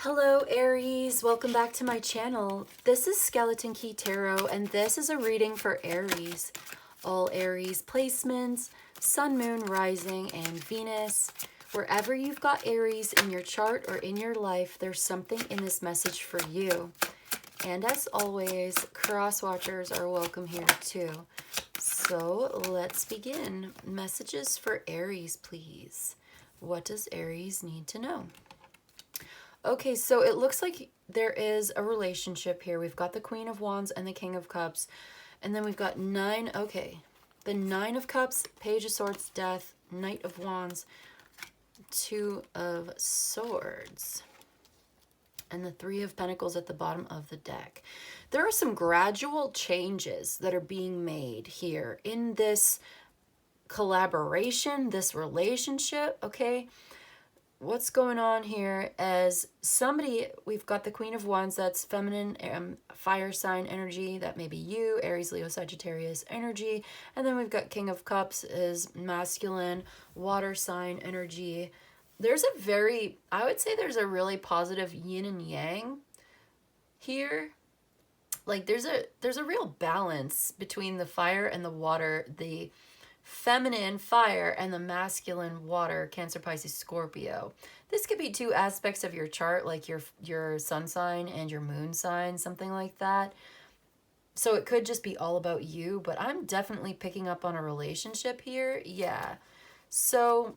Hello Aries, welcome back to my channel. This is Skeleton Key Tarot and this is a reading for Aries. All Aries placements, Sun, Moon, Rising, and Venus. Wherever you've got Aries in your chart or in your life, there's something in this message for you. And as always, cross watchers are welcome here too. So let's begin. Messages for Aries, please. What does Aries need to know? Okay, so it looks like there is a relationship here. We've got the Queen of Wands and the King of Cups. And then we've got the Nine of Cups, Page of Swords, Death, Knight of Wands, Two of Swords, and the Three of Pentacles at the bottom of the deck. There are some gradual changes that are being made here in this collaboration, this relationship, okay? What's going on here is somebody, we've got the Queen of Wands, that's feminine, fire sign energy, that may be you, Aries, Leo, Sagittarius energy. And then we've got King of Cups is masculine, water sign energy. There's a very, I would say there's a really positive yin and yang here. Like there's a real balance between the fire and the water, the feminine fire and the masculine water, Cancer, Pisces, Scorpio. This could be two aspects of your chart, like your sun sign and your moon sign, something like that. So it could just be all about you, but I'm definitely picking up on a relationship here. Yeah. So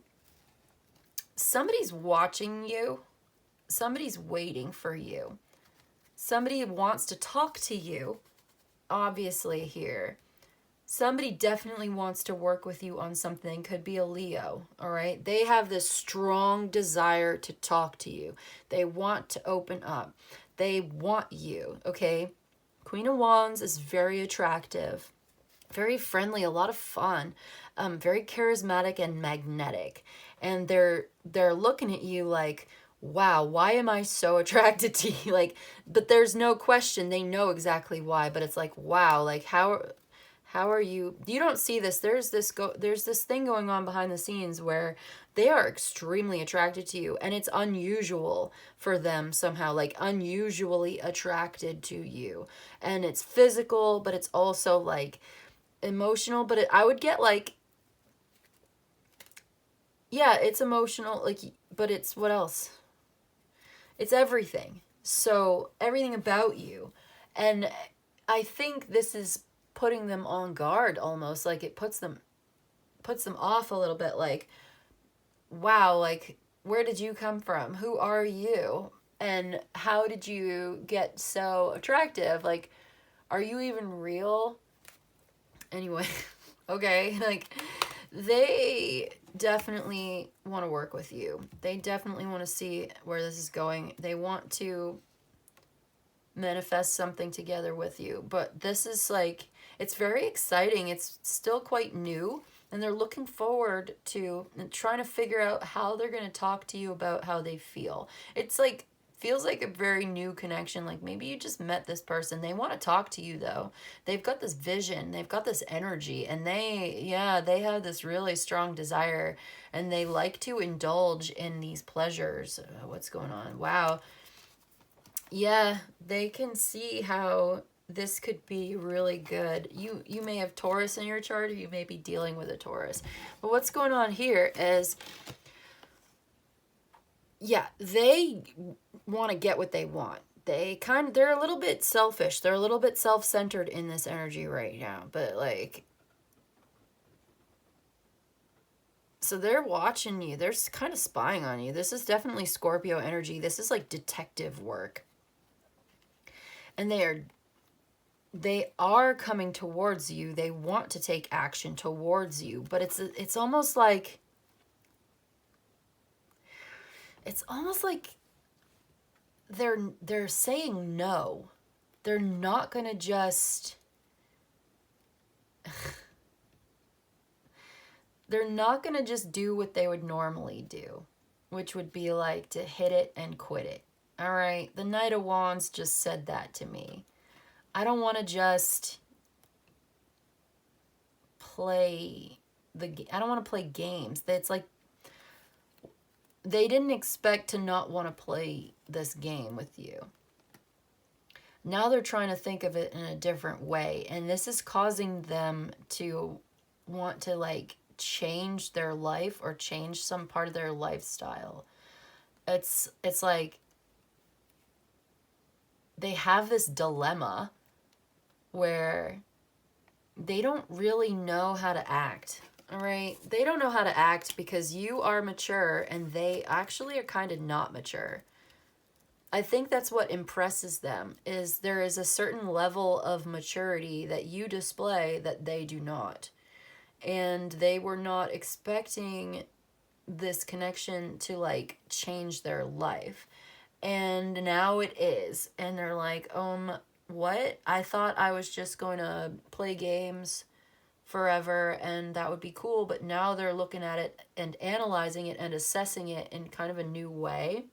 somebody's watching you. Somebody's waiting for you. Somebody wants to talk to you, obviously, here. Somebody definitely wants to work with you on something. Could be a Leo, all right? They have this strong desire to talk to you. They want to open up. They want you, okay? Queen of Wands is very attractive, very friendly, a lot of fun, very charismatic and magnetic. And they're looking at you like, wow, why am I so attracted to you? Like, but there's no question. They know exactly why, but it's like, wow, like how are you don't see this. There's this thing going on behind the scenes where they are extremely attracted to you, and it's unusual for them somehow, like unusually attracted to you. And it's physical, but it's also like emotional, but I would get like, yeah, it's emotional, like, but it's what else? It's everything. So everything about you. And I think this is putting them on guard almost, like it puts them off a little bit, like, wow, like, where did you come from? Who are you? And how did you get so attractive? Like, are you even real? Anyway, okay, like, they definitely want to work with you. They definitely want to see where this is going. They want to manifest something together with you. But this is like, it's very exciting. It's still quite new, and they're looking forward to trying to figure out how they're going to talk to you about how they feel. It's like, feels like a very new connection. Like maybe you just met this person. They want to talk to you though. They've got this vision, they've got this energy, and they have this really strong desire, and they like to indulge in these pleasures. What's going on? Wow. Yeah, they can see how this could be really good. You may have Taurus in your chart, or you may be dealing with a Taurus. But what's going on here is, yeah, they want to get what they want. They're a little bit selfish. They're a little bit self-centered in this energy right now. But like, so they're watching you. They're kind of spying on you. This is definitely Scorpio energy. This is like detective work. And they are coming towards you. They want to take action towards you, but it's almost like they're saying no. They're not going to just they're not going to just do what they would normally do, which would be like to hit it and quit it. All right, the Knight of Wands just said that to me. I don't want to just I don't want to play games. It's like, they didn't expect to not want to play this game with you. Now they're trying to think of it in a different way, and this is causing them to want to like change their life or change some part of their lifestyle. It's like they have this dilemma where they don't really know how to act. All right? They don't know how to act because you are mature and they actually are kind of not mature. I think that's what impresses them, is there is a certain level of maturity that you display that they do not. And they were not expecting this connection to like change their life. And now it is. And they're like, what? I thought I was just going to play games forever and that would be cool, but now they're looking at it and analyzing it and assessing it in kind of a new way.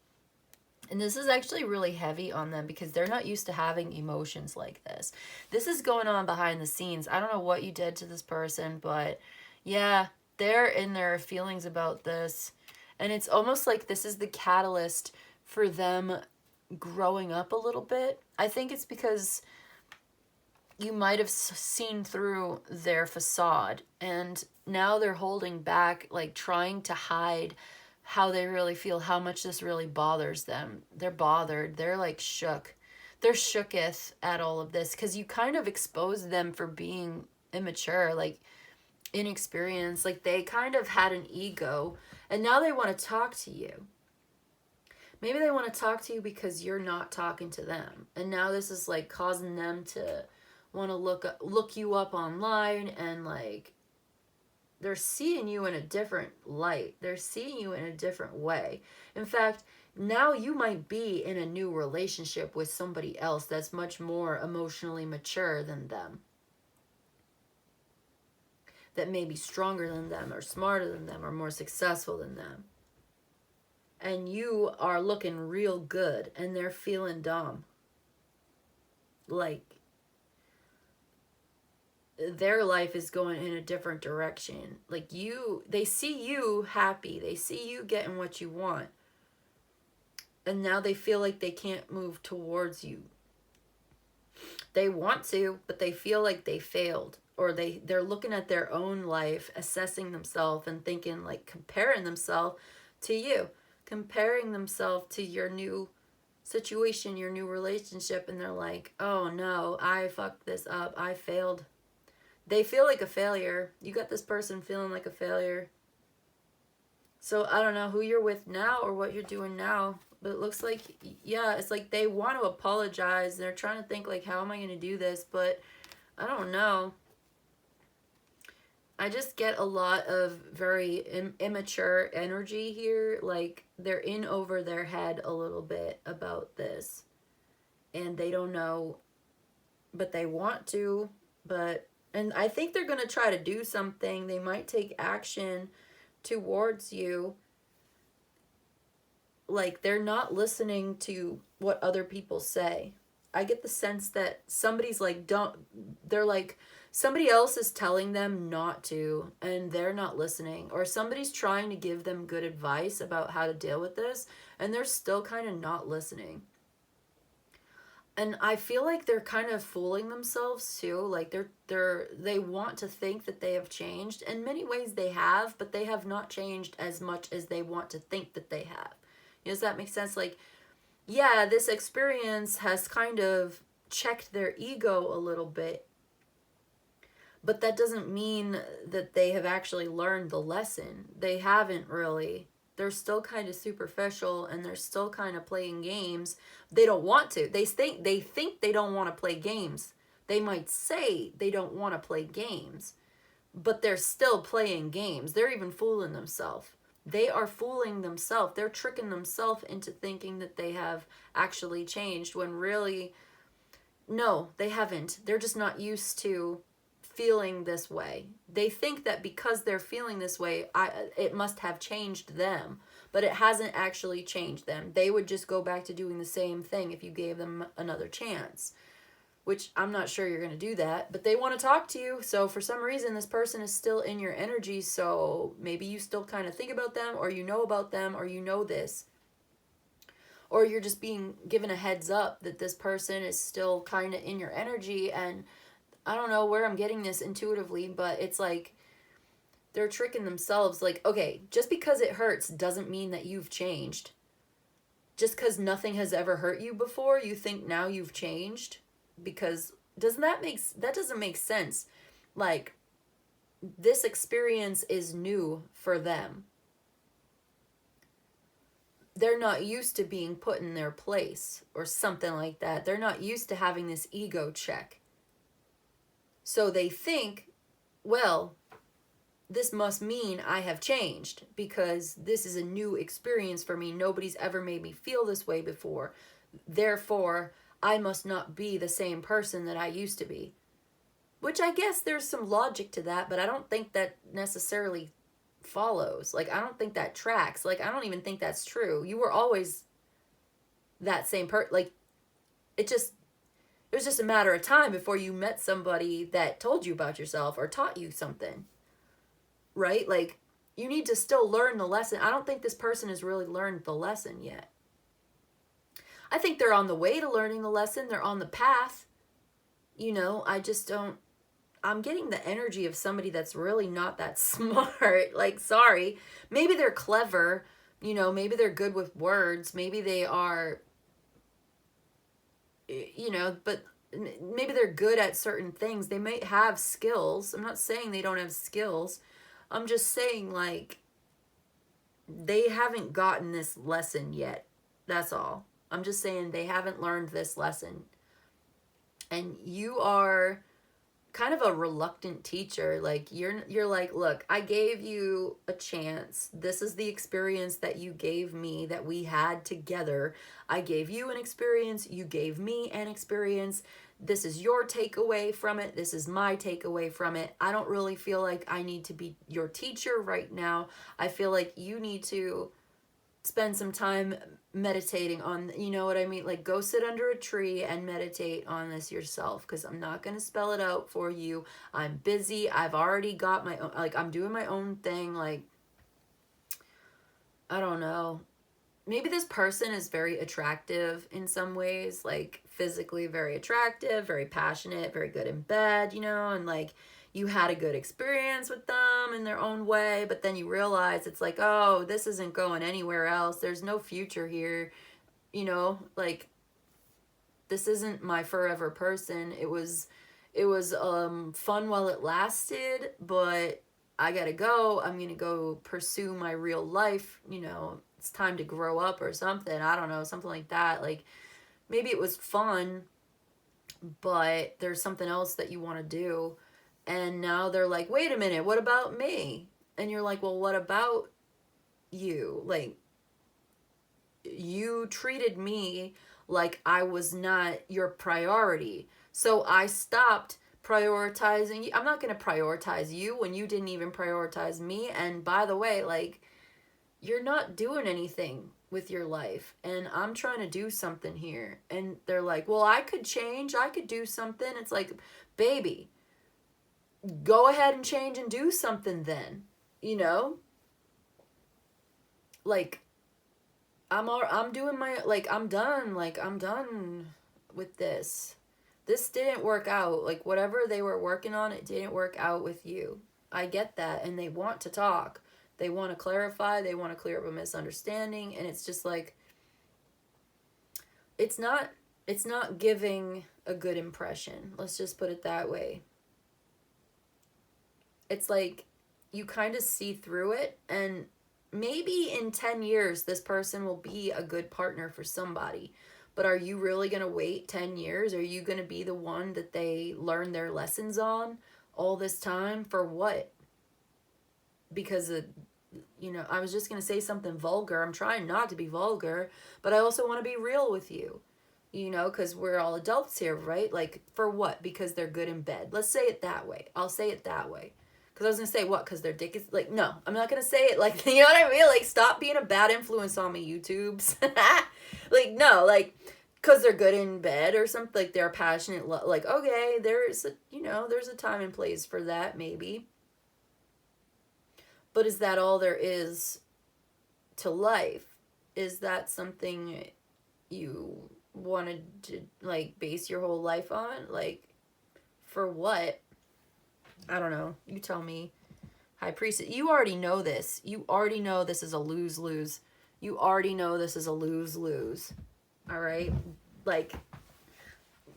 And this is actually really heavy on them because they're not used to having emotions like this. This is going on behind the scenes. I don't know what you did to this person, but yeah, they're in their feelings about this. And it's almost like this is the catalyst for them growing up a little bit. I think it's because you might have seen through their facade and now they're holding back, like trying to hide how they really feel, how much this really bothers them. They're bothered. They're like shook. They're shooketh at all of this because you kind of expose them for being immature, like inexperienced. Like they kind of had an ego and now they want to talk to you. Maybe they want to talk to you because you're not talking to them. And now this is like causing them to want to look you up online, and like they're seeing you in a different light. They're seeing you in a different way. In fact, now you might be in a new relationship with somebody else that's much more emotionally mature than them. That may be stronger than them or smarter than them or more successful than them. And you are looking real good and they're feeling dumb. Like their life is going in a different direction. Like they see you happy. They see you getting what you want. And now they feel like they can't move towards you. They want to, but they feel like they failed. Or they're looking at their own life, assessing themselves and thinking, like comparing themselves to you. Comparing themselves to your new situation, your new relationship. And they're like, oh no, I fucked this up. I failed. They feel like a failure. You got this person feeling like a failure. So I don't know who you're with now or what you're doing now. But it looks like, yeah, it's like they want to apologize. They're trying to think like, how am I going to do this? But I don't know. I just get a lot of very immature energy here. Like they're in over their head a little bit about this. And they don't know, but they want to. And I think they're going to try to do something. They might take action towards you. Like they're not listening to what other people say. I get the sense that somebody's like, they're like, somebody else is telling them not to, and they're not listening. Or somebody's trying to give them good advice about how to deal with this, and they're still kind of not listening. And I feel like they're kind of fooling themselves too. Like they want to think that they have changed. In many ways they have, but they have not changed as much as they want to think that they have. Does that make sense? Like, yeah, this experience has kind of checked their ego a little bit, but that doesn't mean that they have actually learned the lesson. They haven't really. They're still kind of superficial and they're still kind of playing games. They don't want to. They think they don't want to play games. They might say they don't want to play games, but they're still playing games. They're even fooling themselves. They are fooling themselves. They're tricking themselves into thinking that they have actually changed when really, no, they haven't. They're just not used to feeling this way. They think that because they're feeling this way, it must have changed them, but it hasn't actually changed them. They would just go back to doing the same thing if you gave them another chance. which I'm not sure you're going to do that, but they want to talk to you. So for some reason, this person is still in your energy. So maybe you still kind of think about them, or you know about them, or you know this, or you're just being given a heads up that this person is still kind of in your energy. And I don't know where I'm getting this intuitively, but it's like they're tricking themselves. Like, okay, just because it hurts doesn't mean that you've changed. Just because nothing has ever hurt you before, you think now you've changed? Because that doesn't make sense. Like, this experience is new for them. They're not used to being put in their place or something like that. They're not used to having this ego check. So they think, well, this must mean I have changed because this is a new experience for me. Nobody's ever made me feel this way before. Therefore, I must not be the same person that I used to be. Which I guess there's some logic to that, but I don't think that necessarily follows. Like, I don't think that tracks. Like, I don't even think that's true. You were always that same person. Like, it was just a matter of time before you met somebody that told you about yourself or taught you something. Right? Like, you need to still learn the lesson. I don't think this person has really learned the lesson yet. I think they're on the way to learning the lesson. They're on the path. You know, I just don't. I'm getting the energy of somebody that's really not that smart. Like, sorry. Maybe they're clever. You know, maybe they're good with words. Maybe they are, you know, but maybe they're good at certain things. They may have skills. I'm not saying they don't have skills. I'm just saying, like, they haven't gotten this lesson yet. That's all. I'm just saying they haven't learned this lesson. And you are kind of a reluctant teacher. Like, you're like, look, I gave you a chance. This is the experience that you gave me, that we had together. I gave you an experience. You gave me an experience. This is your takeaway from it. This is my takeaway from it. I don't really feel like I need to be your teacher right now. I feel like you need to spend some time meditating on, you know what I mean? Like, go sit under a tree and meditate on this yourself, because I'm not going to spell it out for you. I'm busy. I've already got my own, like, I'm doing my own thing. Like, I don't know. Maybe this person is very attractive in some ways, like physically very attractive, very passionate, very good in bed, you know, and like you had a good experience with them in their own way, but then you realize it's like, oh, this isn't going anywhere else. There's no future here, you know, like, this isn't my forever person. It was fun while it lasted, but I gotta go. I'm gonna go pursue my real life, you know. It's time to grow up or something. I don't know, something like that. Like, maybe it was fun, but there's something else that you want to do. And now they're like, wait a minute, what about me? And you're like, well, what about you? Like, you treated me like I was not your priority. So I stopped prioritizing you. I'm not going to prioritize you when you didn't even prioritize me. And by the way, like, you're not doing anything with your life, and I'm trying to do something here. And they're like, well, I could change. I could do something. It's like, baby, go ahead and change and do something then, you know? Like, I'm doing my, like, I'm done. Like, I'm done with this. This didn't work out. Like, whatever they were working on, it didn't work out with you. I get that. And they want to talk. They want to clarify. They want to clear up a misunderstanding. And it's just like, it's not giving a good impression. Let's just put it that way. It's like you kind of see through it, and maybe in 10 years this person will be a good partner for somebody. But are you really going to wait 10 years? Are you going to be the one that they learn their lessons on all this time? For what? Because of, you know, I was just going to say something vulgar. I'm trying not to be vulgar, but I also want to be real with you, you know, because we're all adults here, right? Like, for what? Because they're good in bed. Let's say it that way. I'll say it that way. Because I was going to say, what? Because their dick is, like, no, I'm not going to say it like, you know what I mean? Like, stop being a bad influence on me, YouTubes. Like, no, like, because they're good in bed or something, like they're passionate, like, okay, there's a, there's a time and place for that, maybe. But is that all there is to life? Is that something you wanted to, like, base your whole life on? Like, for what? I don't know. You tell me. High Priestess, you already know this. You already know this is a lose-lose. You already know this is a lose-lose. All right? Like,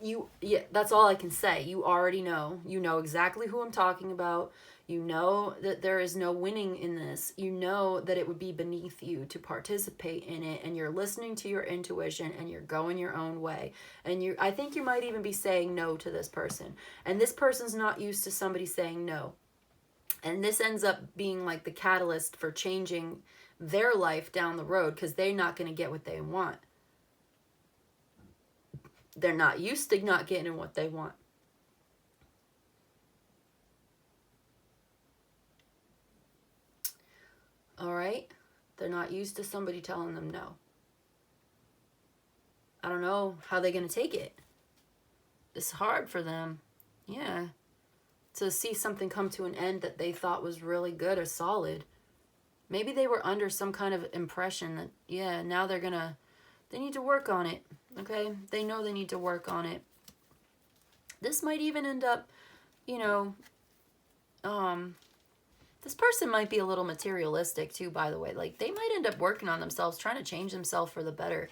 yeah, that's all I can say. You already know. You know exactly who I'm talking about. You know that there is no winning in this. You know that it would be beneath you to participate in it, and you're listening to your intuition and you're going your own way. And I think you might even be saying no to this person. And this person's not used to somebody saying no. And this ends up being like the catalyst for changing their life down the road, because they're not going to get what they want. They're not used to not getting what they want. All right? They're not used to somebody telling them no. I don't know how they're going to take it. It's hard for them. Yeah. To see something come to an end that they thought was really good or solid. Maybe they were under some kind of impression that, yeah, now they need to work on it. Okay? They know they need to work on it. This might even end up, this person might be a little materialistic too, by the way. Like, they might end up working on themselves, trying to change themselves for the better.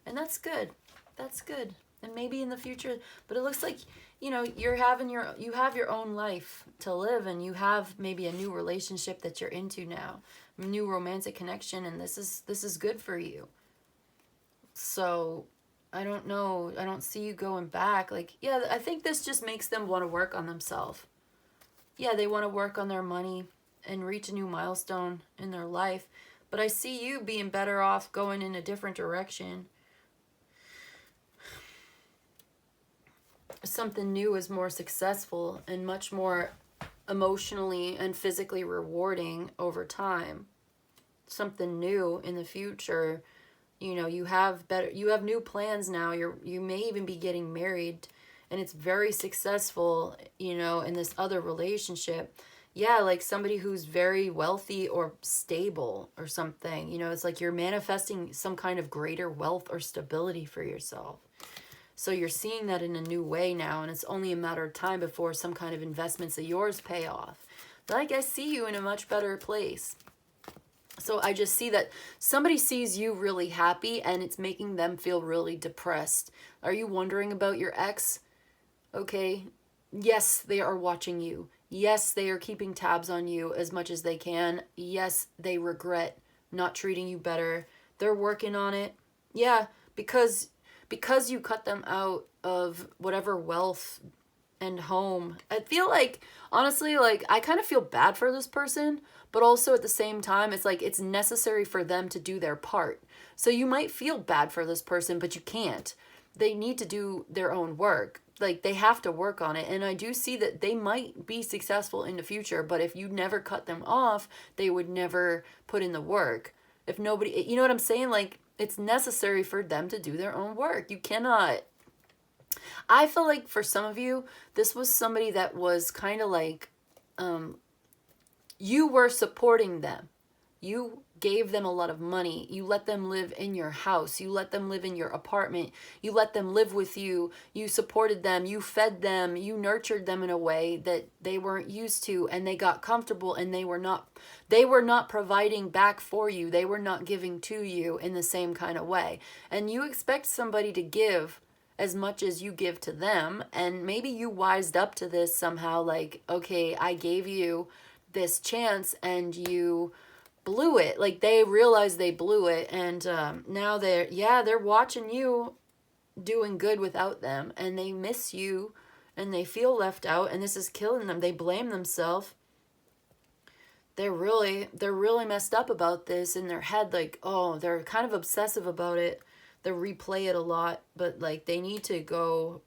And that's good. That's good. And maybe in the future, but it looks like, you have your own life to live, and you have maybe a new relationship that you're into now, a new romantic connection, and this is good for you. So, I don't know. I don't see you going back. Like, yeah, I think this just makes them want to work on themselves. Yeah, they want to work on their money and reach a new milestone in their life. But I see you being better off going in a different direction. Something new is more successful and much more emotionally and physically rewarding over time. Something new in the future. You have new plans now. You may even be getting married, and it's very successful, in this other relationship. Yeah, like somebody who's very wealthy or stable or something. It's like you're manifesting some kind of greater wealth or stability for yourself. So you're seeing that in a new way now, and it's only a matter of time before some kind of investments of yours pay off. Like, I see you in a much better place. So I just see that somebody sees you really happy, and it's making them feel really depressed. Are you wondering about your ex? Okay. Yes, they are watching you. Yes, they are keeping tabs on you as much as they can. Yes, they regret not treating you better. They're working on it. Yeah, because you cut them out of whatever wealth and home. I feel like, honestly, like, I kind of feel bad for this person, but also at the same time, it's like it's necessary for them to do their part. So you might feel bad for this person, but you can't. They need to do their own work. Like, they have to work on it. And I do see that they might be successful in the future, but if you never cut them off, they would never put in the work. If nobody, you know what I'm saying? Like, it's necessary for them to do their own work. You cannot. I feel like for some of you, this was somebody that was kind of like, you were supporting them. You gave them a lot of money. You let them live in your house. You let them live in your apartment. You let them live with you. You supported them. You fed them. You nurtured them in a way that they weren't used to, and they got comfortable, and they were not providing back for you. They were not giving to you in the same kind of way. And you expect somebody to give as much as you give to them, and maybe you wised up to this somehow, like, okay, I gave you this chance and you blew it. Like, they realized they blew it, and now they're watching you doing good without them, and they miss you, and they feel left out, and this is killing them. They blame themselves. They're really messed up about this in their head. Like, oh, they're kind of obsessive about it. They replay it a lot, but like, they need to go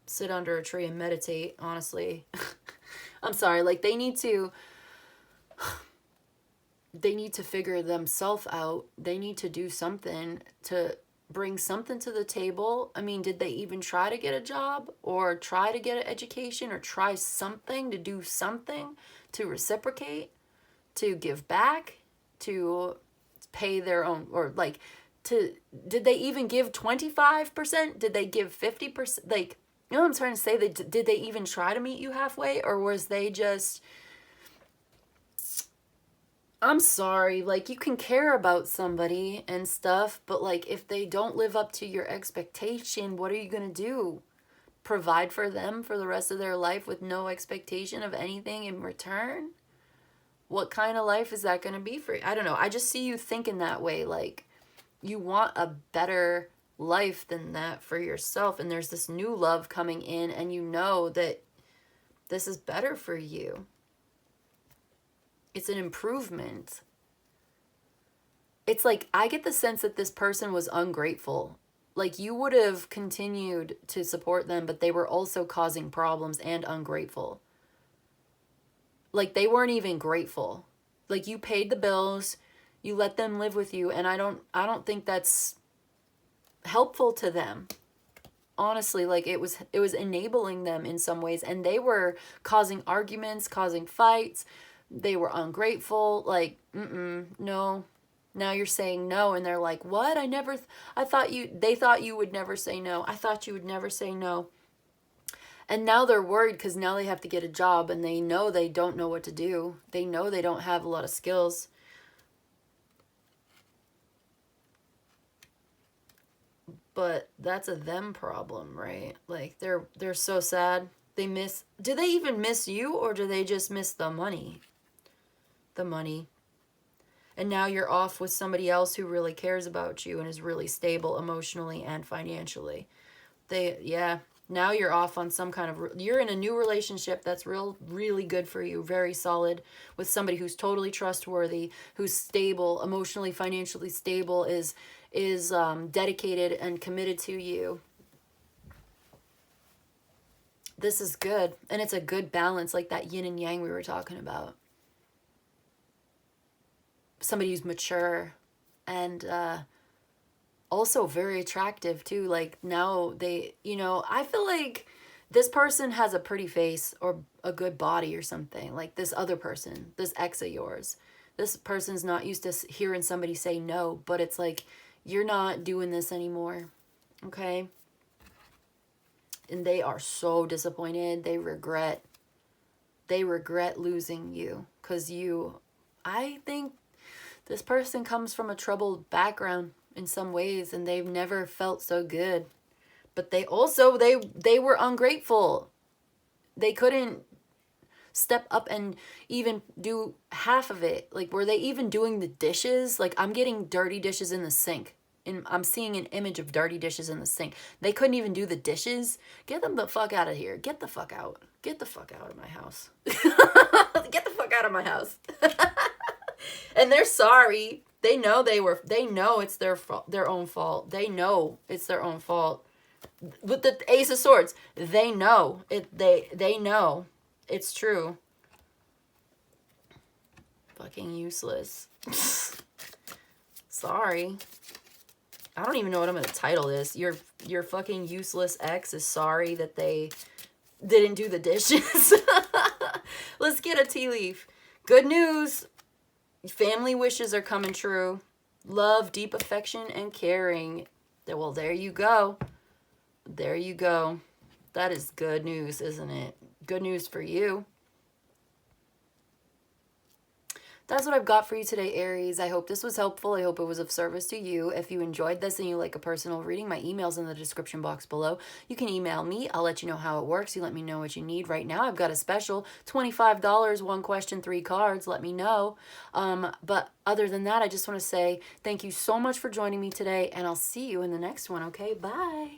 sit under a tree and meditate, honestly. I'm sorry, like, they need to figure themselves out. They need to do something to bring something to the table. I mean, did they even try to get a job or try to get an education or try something to do something to reciprocate, to give back, to pay their own, or like, to, did they even give 25%? Did they give 50%? Like, you know what I'm trying to say? Did they even try to meet you halfway, or was they just, I'm sorry, like, you can care about somebody and stuff, but like, if they don't live up to your expectation, what are you gonna do? Provide for them for the rest of their life with no expectation of anything in return? What kind of life is that gonna be for you? I don't know. I just see you thinking that way, like, you want a better life than that for yourself, and there's this new love coming in, and you know that this is better for you. It's an improvement. It's like, I get the sense that this person was ungrateful. Like, you would have continued to support them, but they were also causing problems and ungrateful. Like, they weren't even grateful. Like, you paid the bills, you let them live with you, and I don't think that's helpful to them. Honestly, like, it was enabling them in some ways, and they were causing arguments, causing fights. They were ungrateful. Like, no. Now you're saying no, and they're like, what? They thought you would never say no. I thought you would never say no. And now they're worried because now they have to get a job, and they know they don't know what to do. They know they don't have a lot of skills. But that's a them problem, right? Like, they're so sad. Do they even miss you, or do they just miss the money? The money. And now you're off with somebody else who really cares about you and is really stable emotionally and financially. Now you're off on some kind of, you're in a new relationship that's really good for you, very solid, with somebody who's totally trustworthy, who's stable, emotionally, financially stable, is dedicated and committed to you. This is good, and it's a good balance, like that yin and yang we were talking about. Somebody who's mature and also very attractive too. Like, now they, I feel like this person has a pretty face or a good body or something. Like, this other person, this ex of yours, this person's not used to hearing somebody say no, but it's like, you're not doing this anymore, okay? And they are so disappointed. They regret losing you, because I think this person comes from a troubled background in some ways, and they've never felt so good. But they also, they were ungrateful. They couldn't step up and even do half of it. Like, were they even doing the dishes? Like, I'm getting dirty dishes in the sink. And I'm seeing an image of dirty dishes in the sink. They couldn't even do the dishes. Get them the fuck out of here. Get the fuck out. Get the fuck out of my house. Get the fuck out of my house. And they're sorry. They know it's their own fault. They know it's their own fault. With the Ace of Swords, they know it. They know it's true. Fucking useless. Sorry. I don't even know what I'm going to title this. Your fucking useless ex is sorry that they didn't do the dishes. Let's get a tea leaf. Good news. Family wishes are coming true. Love, deep affection, and caring. Well, there you go. There you go. That is good news, isn't it? Good news for you. That's what I've got for you today, Aries. I hope this was helpful. I hope it was of service to you. If you enjoyed this and you like a personal reading, my email's in the description box below. You can email me. I'll let you know how it works. You let me know what you need. Right now, I've got a special $25, 1 question, 3 cards. Let me know. But other than that, I just want to say thank you so much for joining me today, and I'll see you in the next one, okay? Bye.